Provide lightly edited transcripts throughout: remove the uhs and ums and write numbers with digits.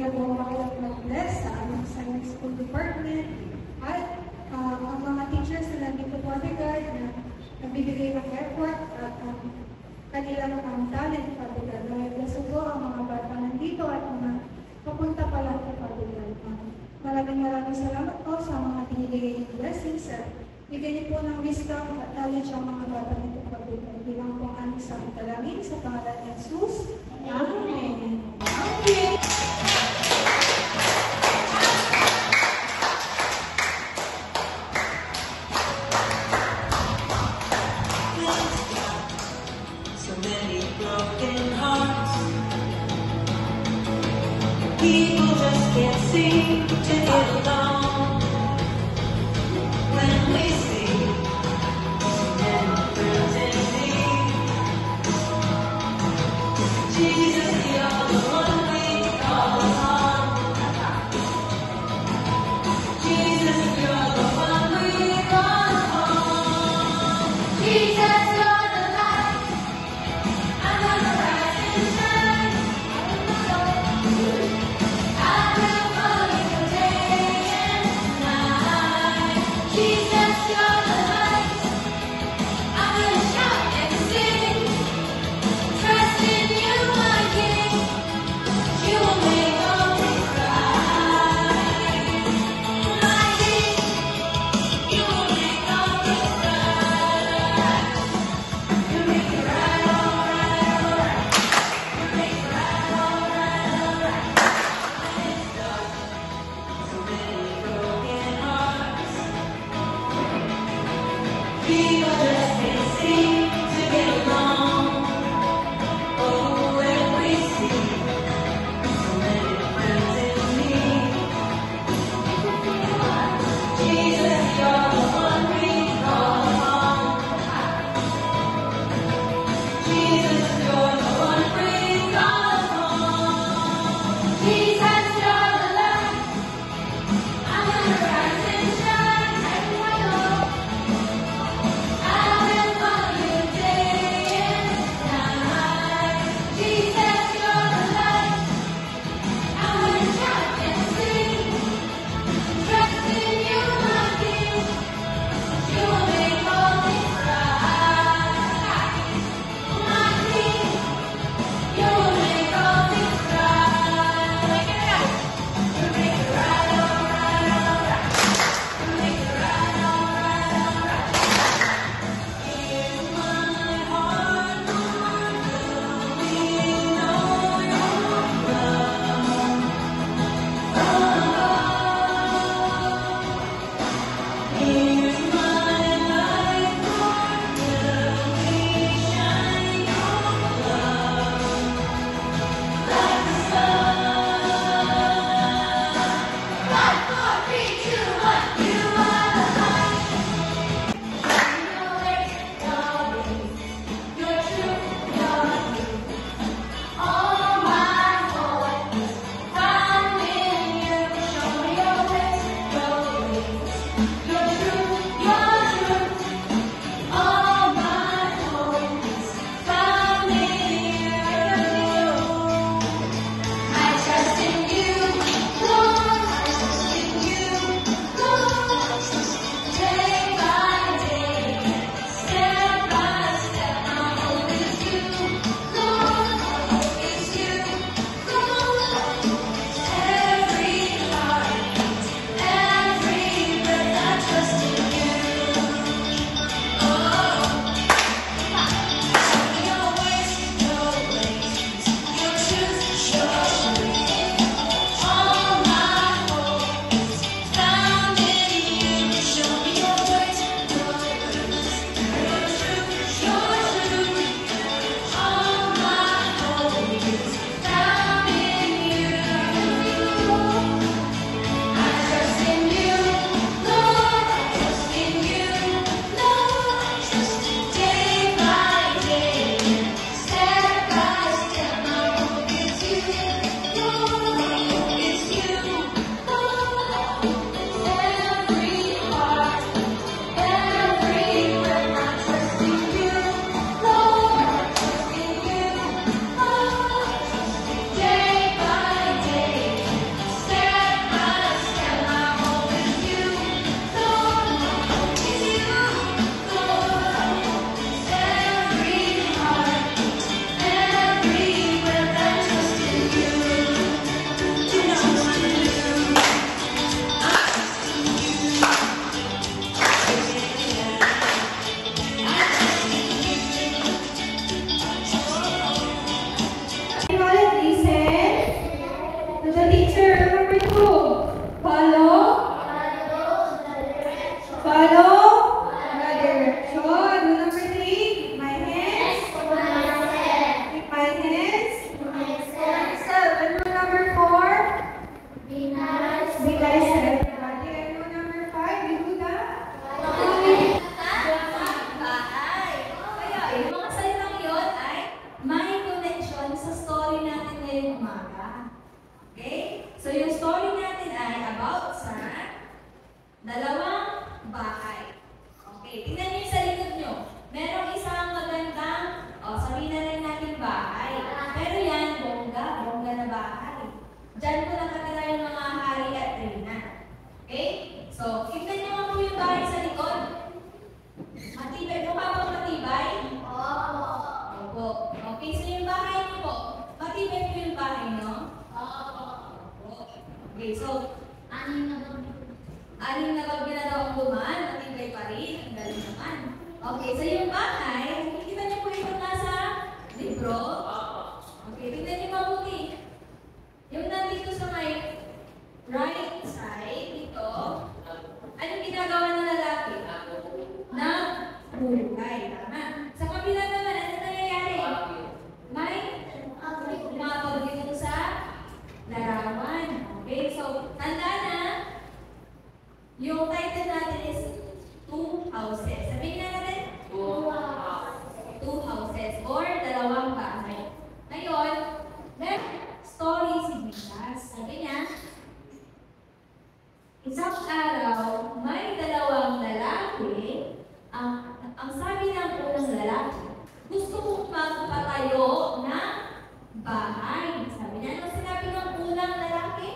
Lalo po mag-bless sa aming Sunday School Department at ang mga teachers na nandito po, Father God, na nagbibigay ng effort at kanilang talent, Father God. Bless po ang mga bata nandito at mga papunta pa lang po, Father God. Maraming salamat po sa mga binibigay ng blessings at bigyan niyo po ng wisdom at knowledge ang mga bata nito, Father God. Bilang po ang aming sa talangin sa pangalan ni Jesus. Amen. Amen. People just can't seem to get along. When we see so many friends in need, Jesus, you're the one we call on. Jesus, you're the one we call on. Jesus, you're the light. I'm gonna rise and shine. I will follow your day. teacher, number 2. Follow. Follow the direction. Number 3. My hands. With my hands. Myself. Ano number 4? Be nice. And number 5, Yehuda. Bahay. Kaya, yung mga salitang yun ay may connection sa story natin ngayong umaga. Okay? So, yung story natin ay about sa dalawang bahay. Okay, tingnan niyo sa likod niyo. Merong isang magandang, sabihin na rin natin bahay. Pero yan, bongga na bahay. Diyan po nakatira yung mga hari at reyna. Okay? So, tingnan niyo po yung bahay sa likod. Matibay po ba bang matibay? Opo. Okay, so yung bahay niyo po, matibay po yung bahay niyo? Opo. Okay, so, anim na bang ginagawang gumaan, matibay pa rin. Ang galing naman. Okay, so yung bahay, nakikita niyo po ito nasa libro. Okay, tingnan niyo mabuti. Yung nandito sa may right side, dito, anong ginagawa ng lalaki? Nagbubugay. Tama. Sa kabila naman, ano nangyayari? May umabag dito sa larawan. Okay, so, tanda na, yung title natin is Two Houses. Sabihin na natin? Two houses or dalawang bahay. Ngayon, may story si Jesus. Sabi niya, isang araw, may dalawang lalaki. Ang sabi ng unang lalaki, gusto kong magpatayo ng bahay. Sabi niya, ano sinabi ng unang lalaki?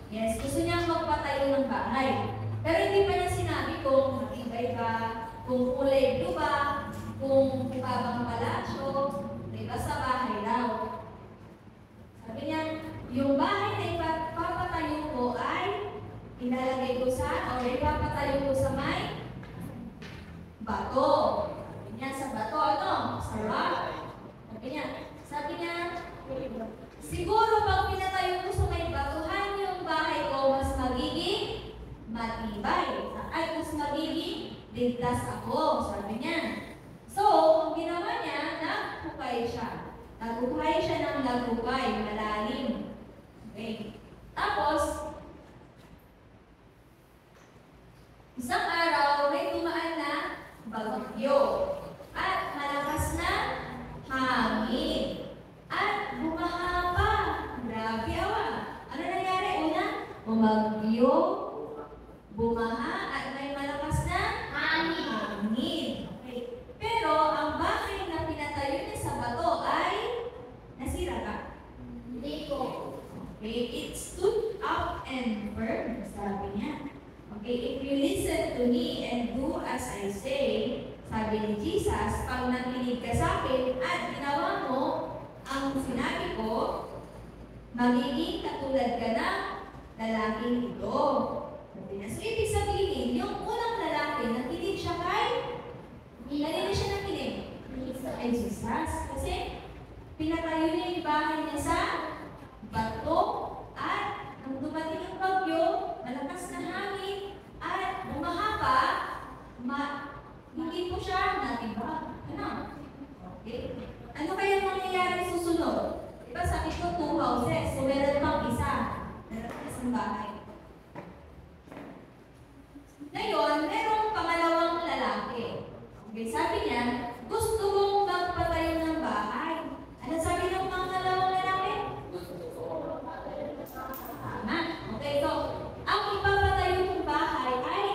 Yes, gusto niya magpatayo ng bahay. Pero hindi pa niya sinabi kung matibay ba, kung kulay blue ba, kung mukha bang palasyo, di ba sa bahay daw. Sabi niya, yung bahay na ipapatayo ko ay ilalagay ko sa, o ipapatayo ko sa may bato. Sabi niya, sa bato, ano? Sa rock. Sabi niya, siguro pag pinatayo ko sa may batuhan yung bahay ko, mas magiging matibay. At mas magiging ligtas ako. Sabi niya. So, ang ginawa niya, naghukay siya. Naghukay siya ng naghukay, malalim. Okay. Tapos, isang araw, may tumaan na bagyo. At malakas na hangin. At bumaha pa. Grabe awa. Ano nangyari? Una, bumagyo, bumaha, at may malakas na hangin. Okay. Pero ang bahay na pinatayo niya sa bato ay nasira ka? Hindi ko. Okay, it stood up and firm, sabi niya. Okay, if you listen to me and do as I say, sabi ni Jesus, pag nakinig ka sa akin at ginawa mo ang sinabi ko, magiging katulad ka na lalaking ito. So, ibig sabihin, yung unang lalaki, nakinig siya kay? Kanina siya nakinig? Kay Jesus. Kasi, pinatayo niya yung bahay niya sa bato at nang dumating ang bagyo, malakas na hangin at bumaha pa, hindi po siya natibag. Ano? Okay. Ano kaya mangyayari susunod? Diba sabi ko, two houses. So, meron pang isa. Meron pang isang bahay. Ngayon, merong pangalawang lalaki. Okay, sabi niya, gusto kong magpatayo ng bahay. Ano sabi ng pangalawang lalaki? Tama. Okay, so, ang ipapatayo ng bahay ay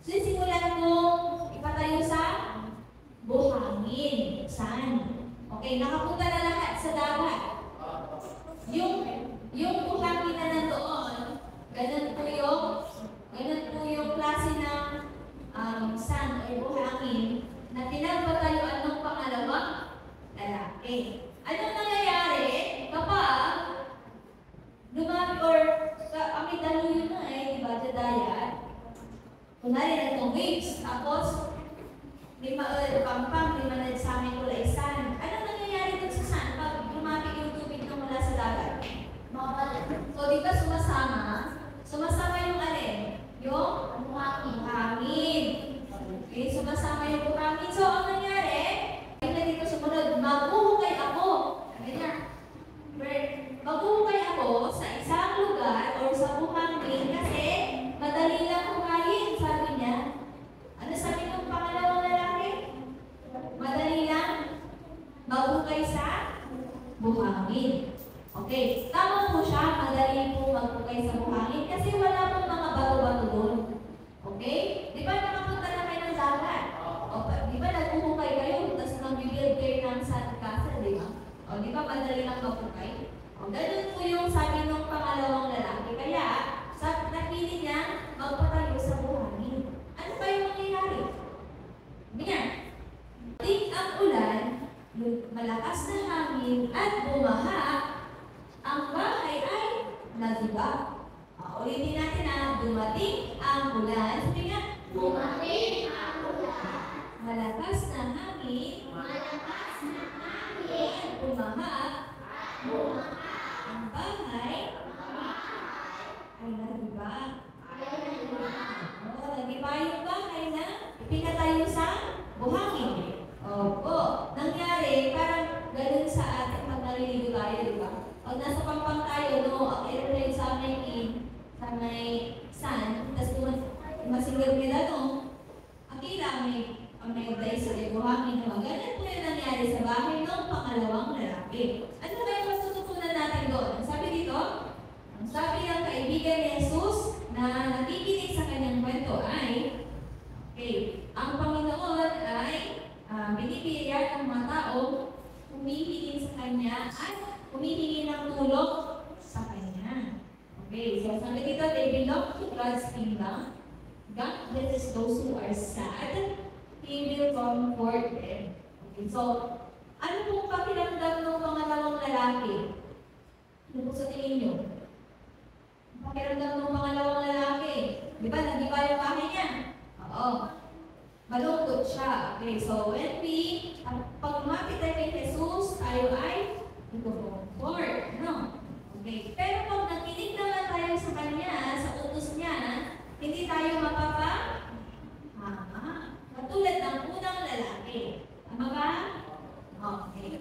sisimulan mong ipatayo sa buhangin, sand. Okay, nakapunta na lahat sa dagat. Yung buhangin na nandoon, ganun po yung klase ng sand o buhangin na pinagpatayuan ng pangalawang lalaki. Anong nangyayari kapag lumaki or kami daluyo na diba, dadayat? Kunwari na itong waves, tapos lima na sa amin kulay sand. Maghukay sa buhangin. Okay, tama po siya, madali po maghukay sa buhangin kasi wala pong mga bato-bato doon. Okay? Di ba nakapunta na kayo ng dagat? O, di ba naghuhukay kayo, tapos nag-build kayo ng sandcastle, di ba? O, di ba madali lang maghukay? O, ganun po yung sabi ng pangalawang lalaki. Kaya, sa napili niya, magpatayo sa buhangin. Ano ba yung mangyayari? Ganyan. Ting ang ulan, malakas na hangin at bumaha, ang bahay ay nagiba. Ulitin natin na dumating ang ulan. Sabi nga, dumating ang ulan. Malakas na hangin. Malakas na hangin. At bumaha. At bumaha. Ang bahay ay nagiba. Nagiba yung bahay na pinatayo sa buhangin. Opo. Nangyari, parang ganun sa atin pag naliligo tayo, di ba? Pag nasa pampang tayo, no, ang aeroplane sa may sand, tapos masinggap nila, no, akila may day sa buhangin, no. Ganun po yung nangyari sa bahay ng pangalawang lalaki. Ano ba yung matututunan natin doon? Ang sabi dito, ang sabi ng kaibigan ni Jesus na nakikinig sa kanyang kwento ay, okay, ang Panginoon ay binibigyan ng mga tao humihingi sa Kanya at humihingi ng tulong sa Kanya. Okay, so sabi dito, they belong to God's kingdom. God blesses those who are sad. He will comfort them. Okay, so ano pong pakiramdam ng pangalawang lalaki? Ano po sa tingin nyo? Pakiramdam ng pangalawang lalaki. Di ba, nag-iba yung bahay niya? Oo. Malungkot siya. Okay, so when pag lumapit tayo kay Jesus, tayo ay ito-comfort, no? Okay, pero pag nakinig naman tayo sa Kanya, sa utos niya, hindi tayo mapapahama. Katulad ng unang lalaki. Tama ba? Okay.